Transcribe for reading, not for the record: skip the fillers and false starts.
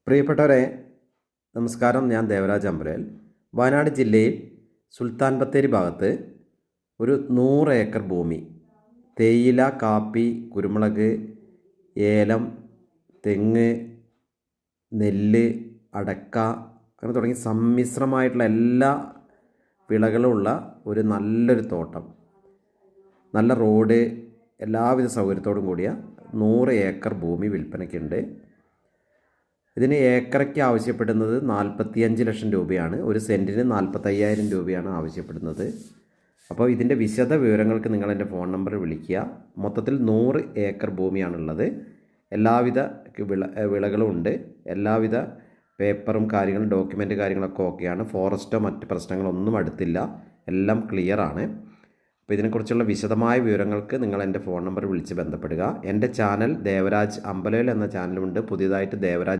പ്രിയപ്പെട്ടവരെ, നമസ്കാരം. ഞാൻ ദേവരാജ് അമ്പലയിൽ. വയനാട് ജില്ലയിൽ സുൽത്താൻ ബത്തേരി ഭാഗത്ത് ഒരു 100 ഏക്കർ ഭൂമി തേയില, കാപ്പി, കുരുമുളക്, ഏലം, തെങ്ങ്, നെല്ല്, അടക്ക അങ്ങനെ തുടങ്ങി സമ്മിശ്രമായിട്ടുള്ള എല്ലാ വിളകളുമുള്ള ഒരു നല്ലൊരു തോട്ടം, നല്ല റോഡ്, എല്ലാവിധ സൗകര്യത്തോടും കൂടിയ 100 ഏക്കർ ഭൂമി വിൽപ്പനയ്ക്കുണ്ട്. ഇതിന് ഏക്കറയ്ക്ക് ആവശ്യപ്പെടുന്നത് 45 ലക്ഷം രൂപയാണ്. ഒരു സെൻറ്റിന് 45,000 രൂപയാണ് ആവശ്യപ്പെടുന്നത്. അപ്പോൾ ഇതിൻ്റെ വിശദ വിവരങ്ങൾക്ക് നിങ്ങൾ എൻ്റെ ഫോൺ നമ്പറിൽ വിളിക്കുക. മൊത്തത്തിൽ 100 ഏക്കർ ഭൂമിയാണുള്ളത്. എല്ലാവിധ വിളകളും ഉണ്ട്. എല്ലാവിധ പേപ്പറും കാര്യങ്ങളും ഡോക്യുമെൻ്റ് കാര്യങ്ങളൊക്കെ ഓക്കെയാണ്. ഫോറസ്റ്റോ മറ്റ് പ്രശ്നങ്ങളൊന്നും അടുത്തില്ല. എല്ലാം ക്ലിയറാണ്. അപ്പോൾ ഇതിനെക്കുറിച്ചുള്ള വിശദമായ വിവരങ്ങൾക്ക് നിങ്ങൾ എൻ്റെ ഫോൺ നമ്പർ വിളിച്ച് ബന്ധപ്പെടുക. എൻ്റെ ചാനൽ ദേവരാജ് അമ്പലയിൽ എന്ന ചാനലുണ്ട്. പുതിയതായിട്ട് ദേവരാജ്